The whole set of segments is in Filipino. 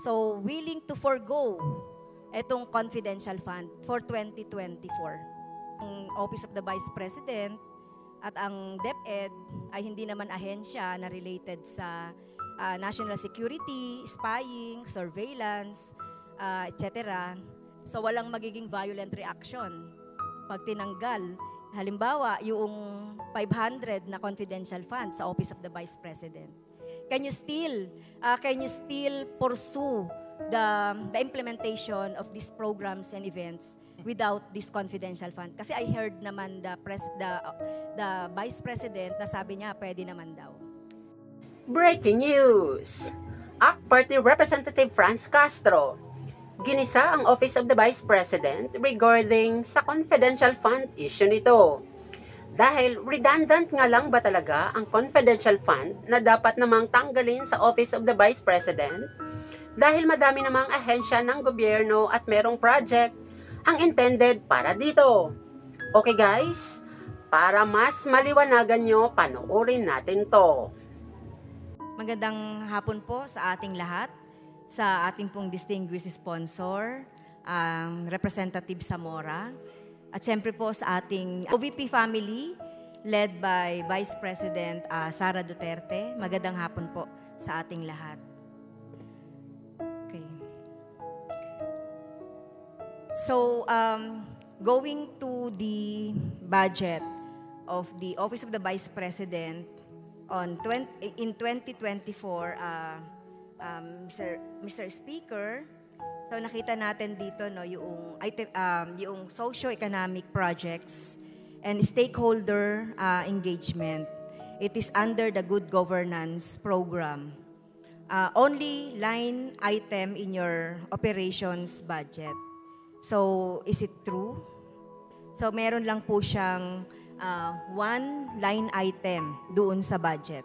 So, willing to forgo itong confidential fund for 2024. Ang Office of the Vice President at ang DepEd ay hindi naman ahensya na related sa national security, spying, surveillance, etc. So walang magiging violent reaction pag tinanggal. Halimbawa, yung 500 na confidential fund sa Office of the Vice President. Can you still pursue the implementation of these programs and events without this confidential fund? Kasi I heard naman the Vice President na sabi niya pwede naman daw. Breaking news! ACT Party Representative Franz Castro ginisa ang Office of the Vice President regarding sa confidential fund issue nito. Dahil redundant nga lang ba talaga ang confidential fund na dapat namang tanggalin sa Office of the Vice President? Dahil madami namang ahensya ng gobyerno at merong project ang intended para dito. Okay guys, para mas maliwanagan nyo, panoorin natin to. Magandang hapon po sa ating lahat, sa ating pong distinguished sponsor, Representative Zamora, at syempre po sa ating OVP family led by Vice President Sara Duterte. Magandang hapon po sa ating lahat. Okay. So, going to the budget of the Office of the Vice President in 2024, Mr. Speaker, so nakita natin dito no yung socio-economic projects and stakeholder engagement. It is under the Good Governance Program. Only line item in your operations budget. So, is it true? So, meron lang po siyang one line item doon sa budget.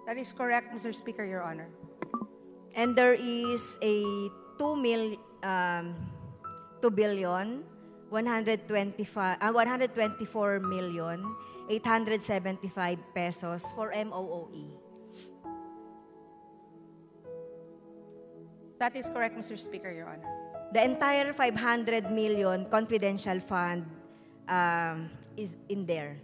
That is correct, Mr. Speaker, Your Honor. And there is a 124,875 pesos for MOOE. That is correct, Mr. Speaker, Your Honor. The entire 500 million confidential fund is in there.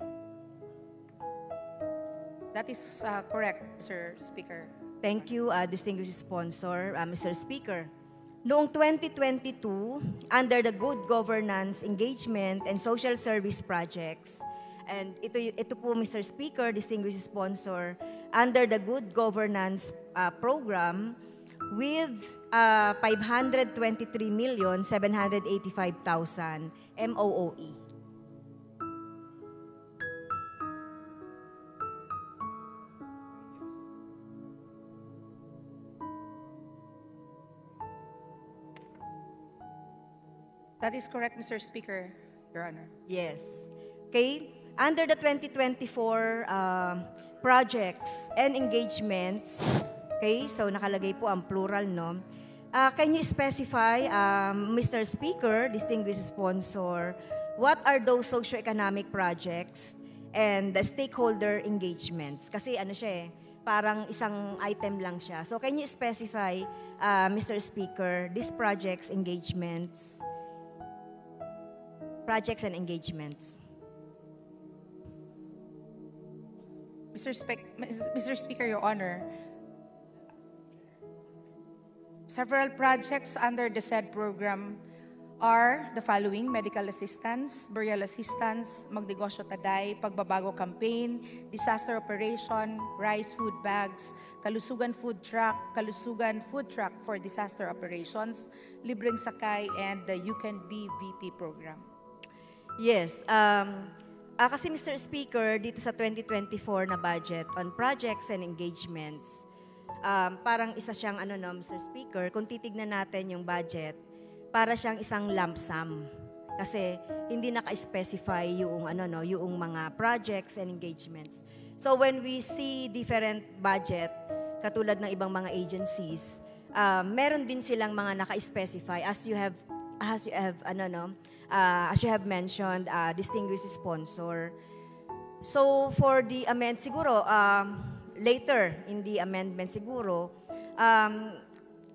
That is correct, Mr. Speaker. Thank you, distinguished sponsor, Mr. Speaker. Noong 2022, under the Good Governance Engagement and Social Service Projects, and ito po, Mr. Speaker, distinguished sponsor, under the Good Governance Program with 523,785,000 MOOE. That is correct, Mr. Speaker, Your Honor. Yes. Okay. Under the 2024 projects and engagements, okay, so nakalagay po ang plural, no? Can you specify, Mr. Speaker, distinguished sponsor, what are those socio-economic projects and the stakeholder engagements? Kasi ano siya parang isang item lang siya. So can you specify, Mr. Speaker, these projects and engagements? Mr. Speaker, Your Honor, several projects under the said program are the following: medical assistance, burial assistance, Magnegosyo Taday, Pagbabago Campaign, disaster operation, rice food bags, Kalusugan food truck for disaster operations, Libreng Sakay, and the You Can Be VP program. Yes. Kasi Mr. Speaker, dito sa 2024 na budget on projects and engagements, parang isa siyang, Mr. Speaker, kung titignan natin yung budget, para siyang isang lump sum. Kasi hindi naka-specify yung, yung mga projects and engagements. So when we see different budget, katulad ng ibang mga agencies, meron din silang mga naka-specify as you have mentioned, distinguished sponsor. So for the amendment siguro, later in the amendment siguro,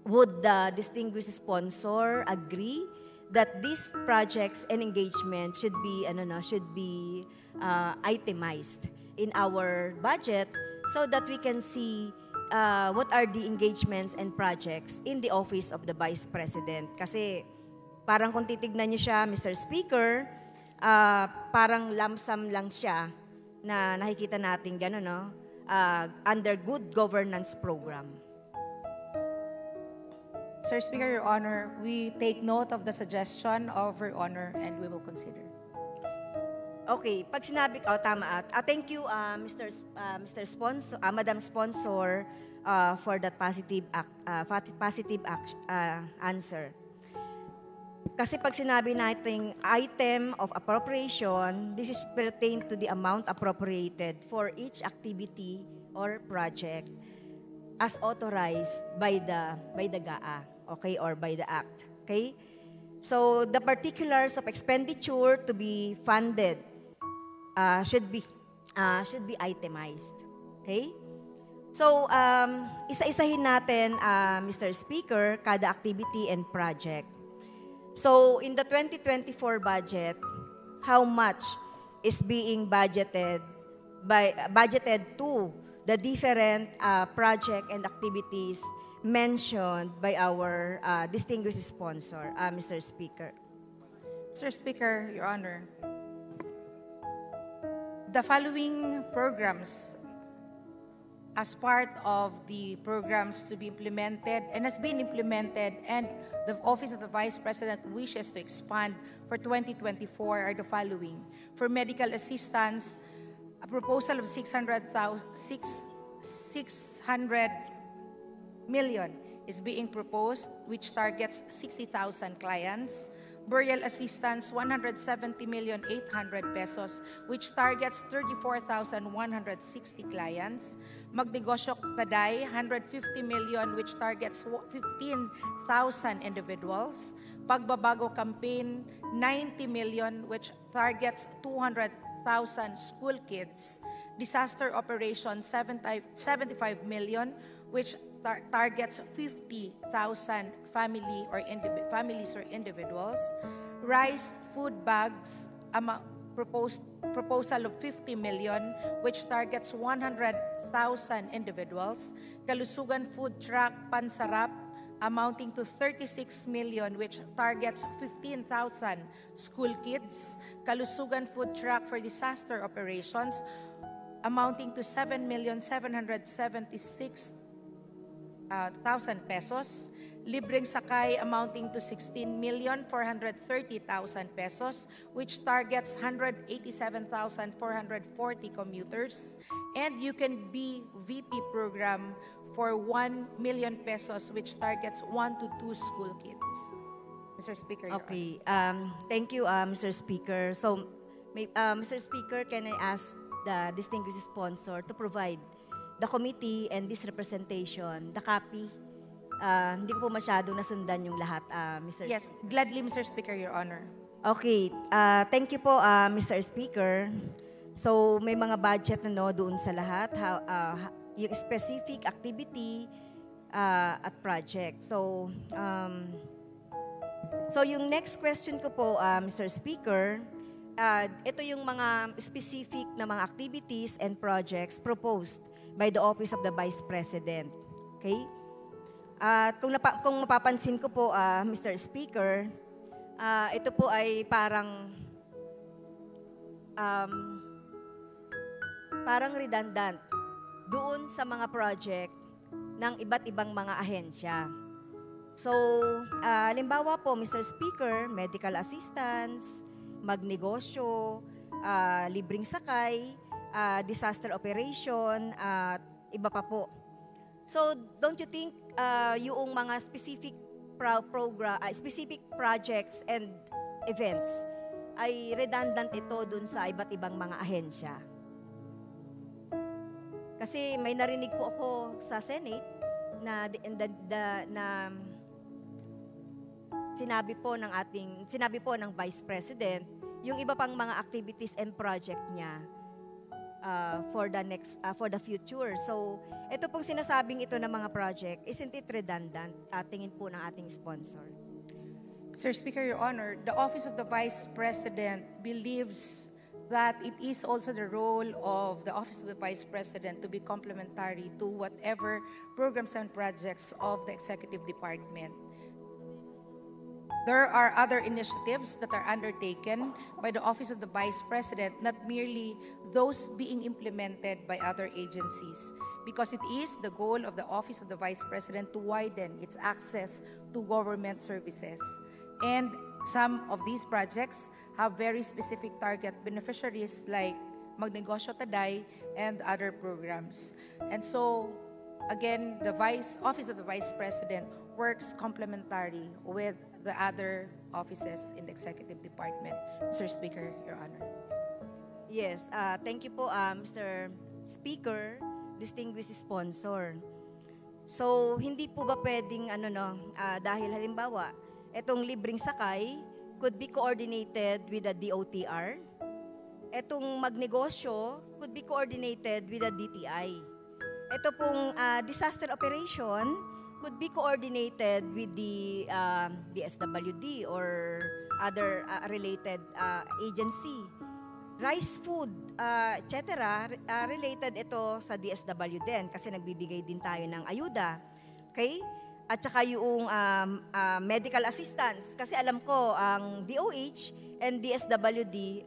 would the distinguished sponsor agree that these projects and engagement should be itemized in our budget so that we can see what are the engagements and projects in the Office of the Vice President. Kasi parang kung titignan niyo siya, Mr. Speaker, parang lump sum lang siya na nakikita natin gano'n, no? Under Good Governance Program. Sir Speaker, Your Honor, we take note of the suggestion of Your Honor and we will consider. Okay, pag sinabi ko, tama. Thank you, Mr. Sponsor, Madam Sponsor, for that positive answer. Kasi pag sinabi nating item of appropriation, this is pertain to the amount appropriated for each activity or project as authorized by the GAA, okay, or by the Act, okay? So the particulars of expenditure to be funded should be itemized, okay? So isa-isahin natin, Mr. Speaker, kada activity and project. So in the 2024 budget, how much is being budgeted to the different project and activities mentioned by our distinguished sponsor, Mr. Speaker? Mr. Speaker, Your Honor, the following programs as part of the programs to be implemented and has been implemented and the Office of the Vice President wishes to expand for 2024 are the following. For medical assistance, a proposal of 600 million is being proposed, which targets 60,000 clients. Burial assistance, 170,800,000 pesos, which targets 34,160 clients. Magnegosyo Taday, 150 million, which targets 15,000 individuals. Pagbabago Campaign, 90 million, which targets 200,000 school kids. Disaster Operations, 75 million, which targets 50,000 families or individuals. Rice food bags, proposal of 50 million, which targets 100,000 individuals. Kalusugan food truck Pansarap, amounting to 36 million, which targets 15,000 school kids. Kalusugan food truck for disaster operations, amounting to 7,776,000 pesos. Libreng Sakay amounting to 16,430,000 pesos, which targets 187,440 commuters. And You Can Be VP program for 1 million pesos, which targets 1 to 2 school kids. Mr. Speaker. Okay. Thank you, Mr. Speaker. So, Mr. Speaker, can I ask the distinguished sponsor to provide the committee and this representation, the copy? Hindi ko po masyado nasundan yung lahat, Mr. Yes, gladly, Mr. Speaker, Your Honor. Okay. Thank you po, Mr. Speaker. So, may mga budget na doon sa lahat, yung specific activity at project. So yung next question ko po, Mr. Speaker, ito yung mga specific na mga activities and projects proposed by the Office of the Vice President. Okay? Kung mapapansin ko po, Mr. Speaker, ito po ay parang redundant doon sa mga project ng iba't ibang mga ahensya. So, halimbawa po, Mr. Speaker, medical assistance, magnegosyo, libreng sakay, disaster operation, at iba pa po. So, don't you think yung mga specific specific projects and events ay redundant ito dun sa iba't ibang mga ahensya? Kasi may narinig po ako sa Senate na sinabi po ng Vice President yung iba pang mga activities and project niya for the future. So, ito pong sinasabing ito ng mga project, isn't it redundant? Tingin po ng ating sponsor. Mr. Speaker, Your Honor, the Office of the Vice President believes that it is also the role of the Office of the Vice President to be complementary to whatever programs and projects of the Executive Department. There are other initiatives that are undertaken by the Office of the Vice President, not merely those being implemented by other agencies, because it is the goal of the Office of the Vice President to widen its access to government services. And some of these projects have very specific target beneficiaries like Magnegosyo Taday and other programs. And so, again, the Office of the Vice President works complementary with the other offices in the Executive Department. Mr. Speaker, Your Honor. Yes, thank you po, Mr. Speaker, distinguished sponsor. So, hindi po ba pwedeng, dahil halimbawa, itong libreng sakay could be coordinated with the DOTR. Itong magnegosyo could be coordinated with the DTI. Ito pong disaster operation could be coordinated with the DSWD or other related agency. Rice food, etc. Related ito sa DSW din kasi nagbibigay din tayo ng ayuda. Okay? At saka yung medical assistance. Kasi alam ko, ang DOH and DSWD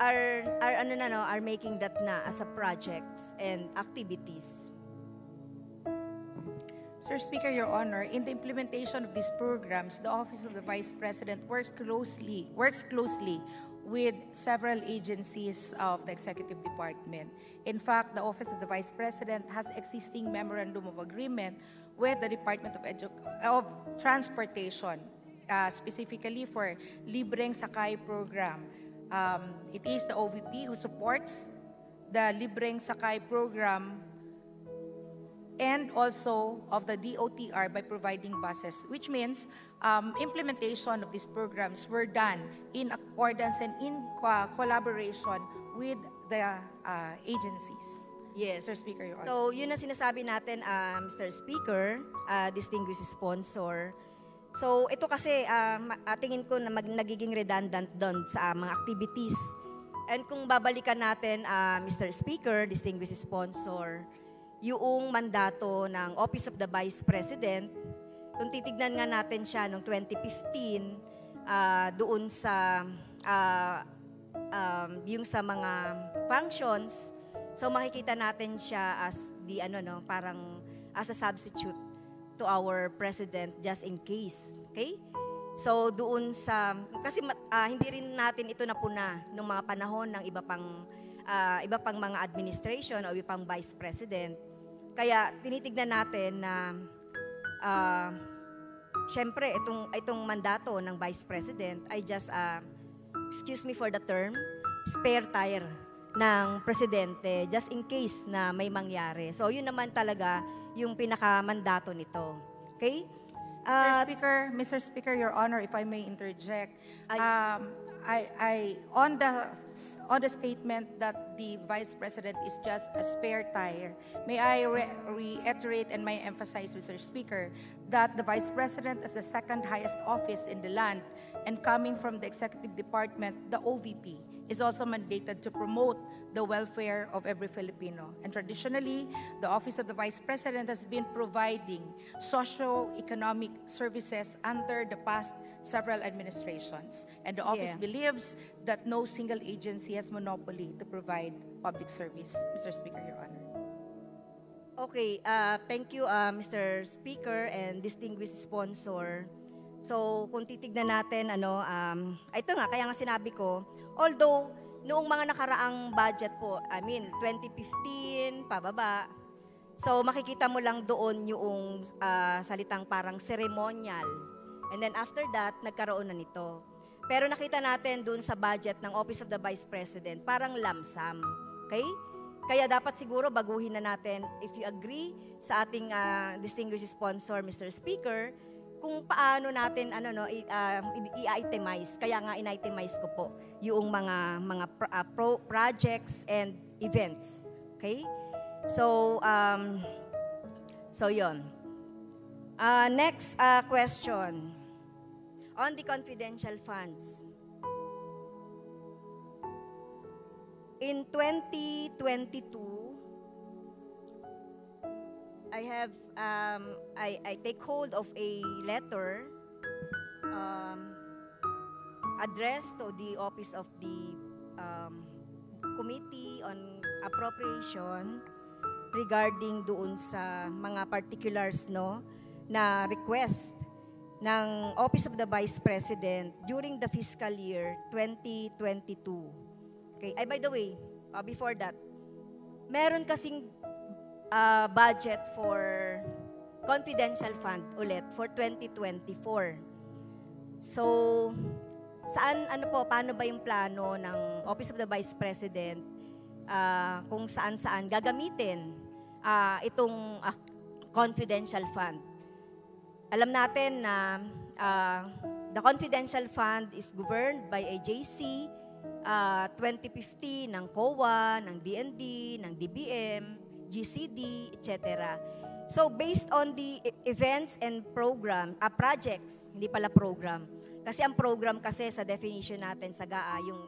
are making that na as a projects and activities. Sir Speaker, Your Honor, in the implementation of these programs, the Office of the Vice President works closely with several agencies of the Executive Department. In fact, the Office of the Vice President has existing memorandum of agreement with the Department of Transportation, specifically for Libreng Sakay program. It is the OVP who supports the Libreng Sakay program and also of the DOTR by providing buses, which means implementation of these programs were done in accordance and in collaboration with the agencies. Yes. Mr. Speaker, Your Honor. So, yun ang sinasabi natin, Mr. Speaker, distinguished sponsor. So, ito kasi, tingin ko na nagiging redundant doon sa mga activities. And kung babalikan natin, Mr. Speaker, distinguished sponsor, yung mandato ng Office of the Vice President, kung titignan nga natin siya noong 2015, doon sa yung sa mga functions, so makikita natin siya as the parang as a substitute to our president just in case. Okay? So doon sa kasi hindi rin natin ito napuna nung mga panahon ng iba pang mga administration o iba pang vice president. Kaya tinitignan natin na syempre itong mandato ng Vice President ay just excuse me for the term, spare tire ng presidente just in case na may mangyari. So yun naman talaga yung pinakamandato nito. Okay? Mr. Speaker, Your Honor, if I may interject, on the statement that the Vice President is just a spare tire, may I reiterate and may emphasize, Mr. Speaker, that the Vice President is the second highest office in the land, and coming from the Executive Department, the OVP is also mandated to promote the welfare of every Filipino. And traditionally, the Office of the Vice President has been providing socio-economic services under the past several administrations. And the office believes that no single agency has monopoly to provide public service. Mr. Speaker, Your Honor. Okay, thank you, Mr. Speaker and distinguished sponsor. So, kung titignan natin, ito nga, kaya nga sinabi ko, although, noong mga nakaraang budget po, 2015, pababa, so makikita mo lang doon yung salitang parang ceremonial. And then after that, nagkaroon na nito. Pero nakita natin doon sa budget ng Office of the Vice President, parang lump sum. Okay? Kaya dapat siguro baguhin na natin, if you agree sa ating distinguished sponsor, Mr. Speaker, kung paano natin i-itemize. Kaya nga in-itemize ko po yung mga projects and events. Okay? So yon. Next question. On the confidential funds. In 2022, I take hold of a letter addressed to the Office of the Committee on Appropriation regarding doon sa mga particulars na request ng Office of the Vice President during the fiscal year 2022. Okay, by the way, before that, meron kasing budget for confidential fund ulit for 2024. So, paano ba yung plano ng Office of the Vice President kung saan-saan gagamitin itong confidential fund? Alam natin na the confidential fund is governed by a JC 2050 ng COA, ng DND, ng DBM, GCD, etc. So based on the events and projects, hindi pala program. Kasi ang program kasi sa definition natin sa GAA yung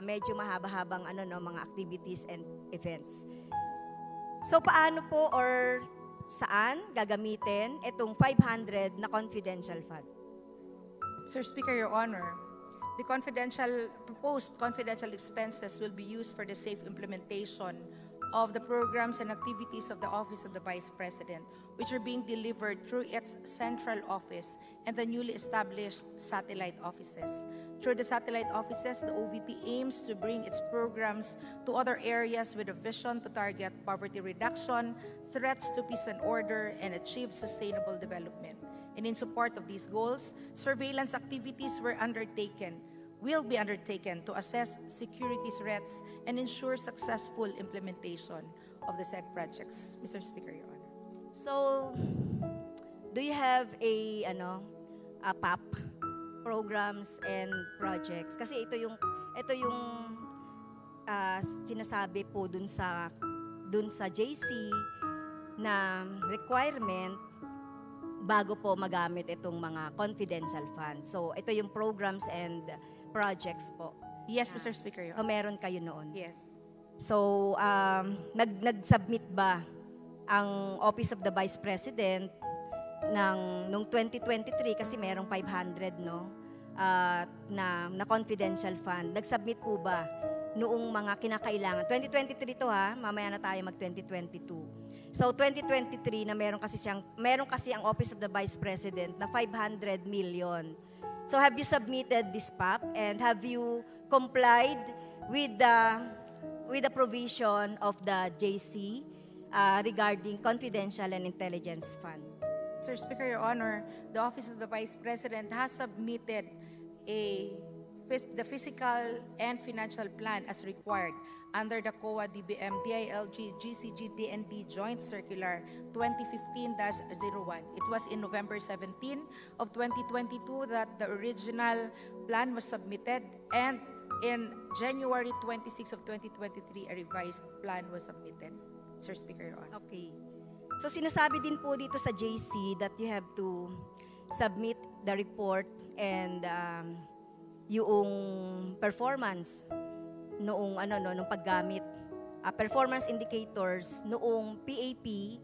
medyo mahaba-habang mga activities and events. So paano po or saan gagamitin itong 500 na confidential fund? Sir Speaker, Your Honor, the proposed confidential expenses will be used for the safe implementation of the programs and activities of the Office of the Vice President, which are being delivered through its central office and the newly established satellite offices. Through the satellite offices, the OVP aims to bring its programs to other areas with a vision to target poverty reduction, threats to peace and order, and achieve sustainable development. And in support of these goals, surveillance activities will be undertaken to assess security threats and ensure successful implementation of the said projects. Mr. Speaker, Your Honor. So, do you have a PAP programs and projects? Kasi ito yung sinasabi po dun sa JC na requirement bago po magamit itong mga confidential funds. So, ito yung programs and projects po. Yes, Mr. Speaker. So, meron kayo noon? Yes. So, nag-submit ba ang Office of the Vice President nung 2023 kasi merong 500 na confidential fund. Nag-submit po ba noong mga kinakailangan? 2023 to mamaya na tayo mag-2022. So 2023 na meron kasi ang Office of the Vice President na 500 million. So have you submitted this PAP and have you complied with the provision of the JC regarding confidential and intelligence fund? Sir Speaker, Your Honor, the Office of the Vice President has submitted the physical and financial plan as required under the COA DBM DILG GCG DND Joint Circular 2015-01. It was in November 17 of 2022 that the original plan was submitted, and in January 26 of 2023 a revised plan was submitted. Sir Speaker, Your Honor. Okay. So sinasabi din po dito sa JC that you have to submit the report and yung performance noong nung paggamit, performance indicators noong PAP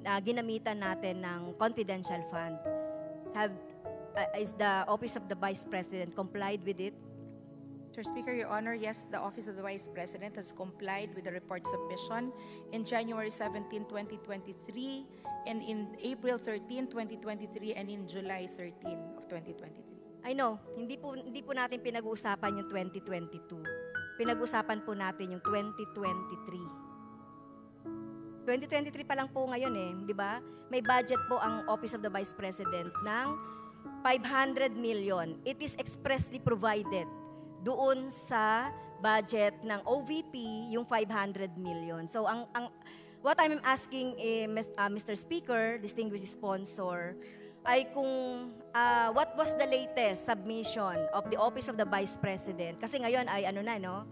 na ginamitan natin ng confidential fund. Is the Office of the Vice President complied with it? Mr. Speaker, Your Honor, yes, the Office of the Vice President has complied with the report submission in January 17, 2023, and in April 13, 2023, and in July 13 of 2023. I know, hindi po natin pinag-uusapan yung 2022. Pinag-usapan po natin yung 2023. 2023 pa lang po ngayon di ba? May budget po ang Office of the Vice President ng 500 million. It is expressly provided doon sa budget ng OVP yung 500 million. So what I'm asking Mr. Speaker, distinguished sponsor, ay kung what was the latest submission of the Office of the Vice President. Kasi ngayon ay ano na, no?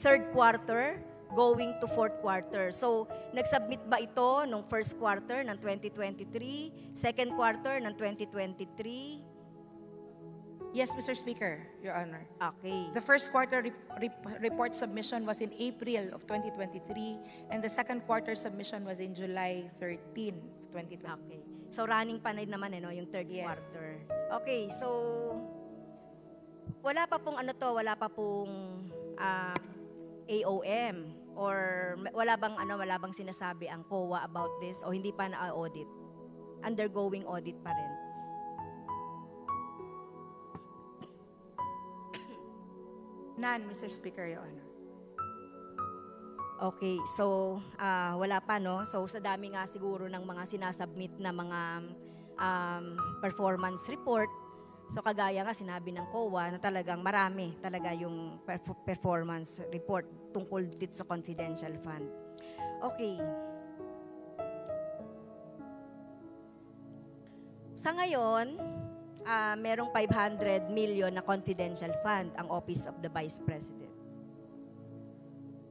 Third quarter going to fourth quarter. So, nag-submit ba ito nung first quarter ng 2023, second quarter ng 2023? Yes, Mr. Speaker, Your Honor. Okay. The first quarter report submission was in April of 2023, and the second quarter submission was in July 13, 2023. Okay. So, running pa na naman, no, yung third Yes. quarter. Okay, so, wala pa pong ano to, wala pa pong AOM or wala bang sinasabi ang COA about this o hindi pa na-audit? Undergoing audit pa rin. None, Mr. Speaker, Your Honor. Okay, so wala pa, no? So sa dami nga siguro ng mga sinasubmit na mga performance report, so kagaya nga sinabi ng COA na talagang marami talaga yung performance report tungkol dito sa confidential fund. Okay. Sa ngayon, merong 500 million na confidential fund ang Office of the Vice President.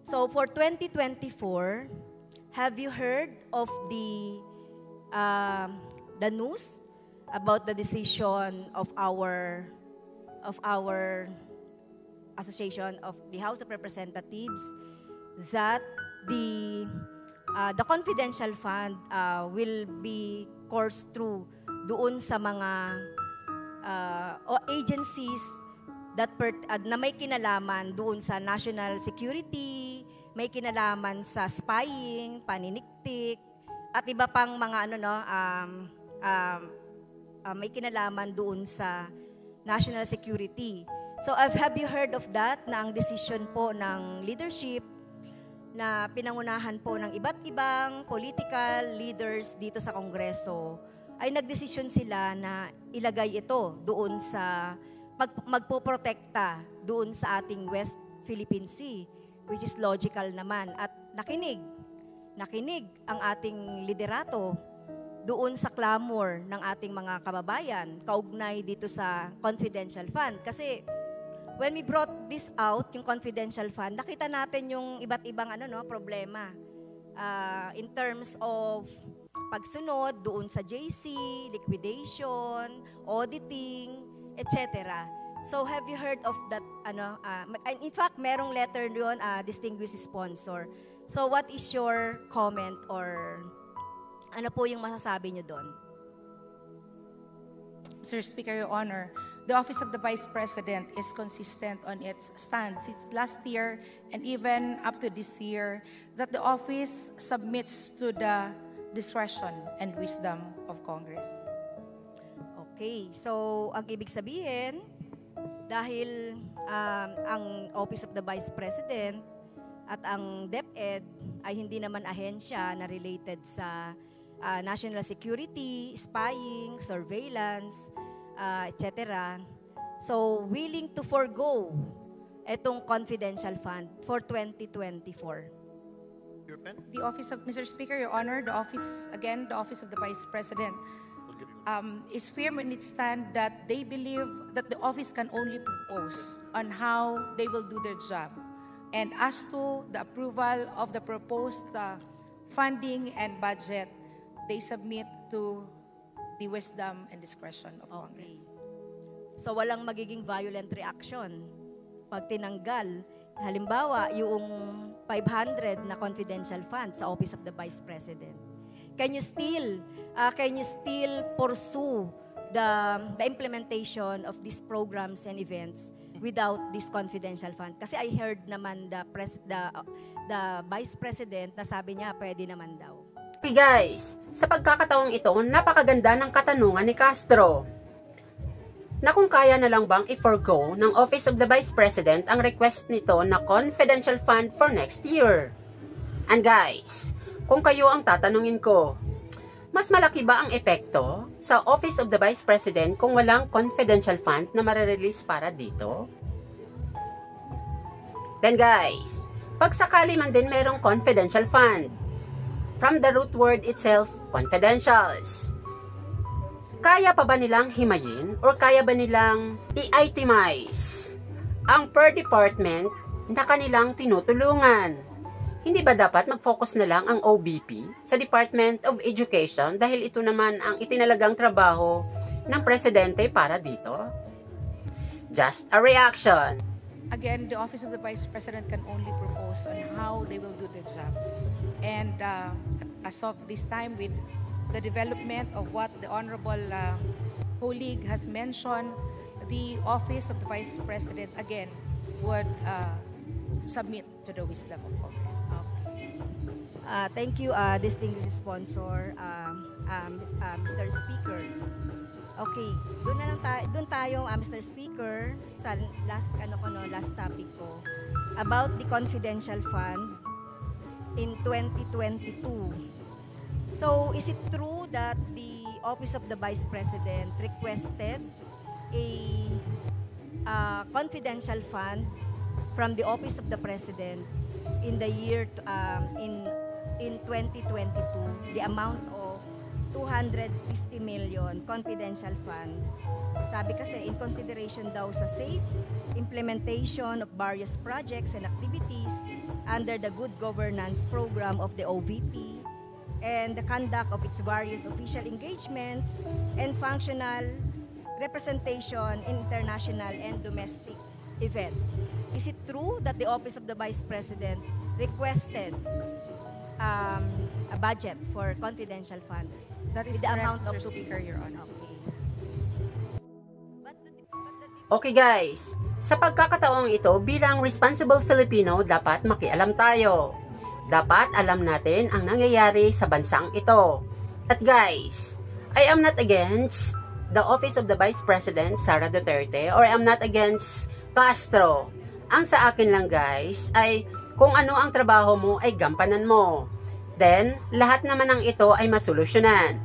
So for 2024, have you heard of the news about the decision of our association of the House of Representatives that the confidential fund will be coursed through doon sa mga agencies na may kinalaman doon sa national security, may kinalaman sa spying, paniniktik, at iba pang mga may kinalaman doon sa national security. So have you heard of that, na ang decision po ng leadership na pinangunahan po ng iba't ibang political leaders dito sa Kongreso ay nagdesisyon sila na ilagay ito doon sa magpoprotekta doon sa ating West Philippine Sea, which is logical naman. At nakinig ang ating liderato doon sa clamor ng ating mga kababayan kaugnay dito sa confidential fund. Kasi when we brought this out, yung confidential fund, nakita natin yung iba't ibang problema in terms of pagsunod doon sa JC, liquidation, auditing, etc. So have you heard of that? In fact, merong letter doon, distinguished sponsor. So what is your comment or ano po yung masasabi nyo doon? Mr. Speaker, Your Honor, the Office of the Vice President is consistent on its stand since last year and even up to this year that the office submits to the discretion and wisdom of Congress. Okay, so ang ibig sabihin, dahil ang Office of the Vice President at ang DepEd ay hindi naman ahensya na related sa national security, spying, surveillance, etc. So, willing to forgo itong confidential fund for 2024. The Office of, Mr. Speaker, Your Honor, the Office of the Vice President is firm in its stand that they believe that the office can only propose on how they will do their job. And as to the approval of the proposed funding and budget, they submit to the wisdom and discretion of Congress. So walang magiging violent reaction pag tinanggal, halimbawa, yung 500 na confidential fund sa Office of the Vice President. Can you still pursue the implementation of these programs and events without this confidential fund? Kasi I heard naman the Vice President na sabi niya pwede naman daw. Okay guys, sa pagkakataong ito, napakaganda ng katanungan ni Castro. Na kung kaya na lang bang i-forgo ng Office of the Vice President ang request nito na confidential fund for next year? And guys, kung kayo ang tatanungin ko, mas malaki ba ang epekto sa Office of the Vice President kung walang confidential fund na marerelease para dito? Then guys, pag sakali man din merong confidential fund, from the root word itself, confidentials. kaya pa ba nilang himayin or kaya ba nilang i-itemize ang per department na kanilang tinutulungan? Hindi ba dapat mag-focus na lang ang OBP sa Department of Education dahil ito naman ang itinalagang trabaho ng presidente para dito? Just a reaction. Again, the Office of the Vice President can only propose on how they will do the job. And as of this time, with the development of what the Honorable colleague has mentioned, the Office of the Vice President, again, would submit to the wisdom of Congress. Thank you, distinguished sponsor, Mr. Speaker. Okay, doon tayo, Mr. Speaker, sa last topic ko about the confidential fund in 2022. So, is it true that the Office of the Vice President requested a confidential fund from the Office of the President in the year in 2022, the amount of 250 million confidential fund? Sabi kasi, in consideration daw sa safe implementation of various projects and activities under the Good Governance Program of the OVP and the conduct of its various official engagements and functional representation in international and domestic events. Is it true that the Office of the Vice President requested a budget for confidential fund? That is with the correct, amount of Mr. Speaker, Your Honor. Okay. Okay guys, sa pagkakataong ito, bilang responsible Filipino, dapat makialam tayo. Dapat alam natin ang nangyayari sa bansang ito. At guys, I am not against the Office of the Vice President, Sara Duterte, or I am not against Castro. Ang sa akin lang guys, ay kung ano ang trabaho mo ay gampanan mo. Then, lahat naman ng ito ay masolusyonan.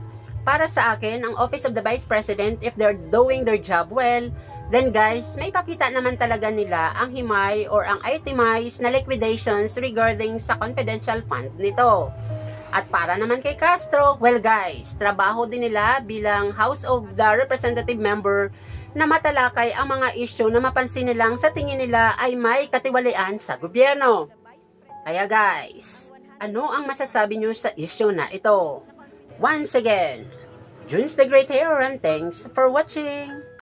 Para sa akin, ang Office of the Vice President, if they're doing their job well, then guys, may pakita naman talaga nila ang himay or ang itemized na liquidations regarding sa confidential fund nito. At para naman kay Castro, well guys, trabaho din nila bilang House of the Representative member na matalakay ang mga issue na mapansin nilang sa tingin nila ay may katiwalian sa gobyerno. Kaya guys, ano ang masasabi nyo sa issue na ito? Once again, Junes the Great here and thanks for watching!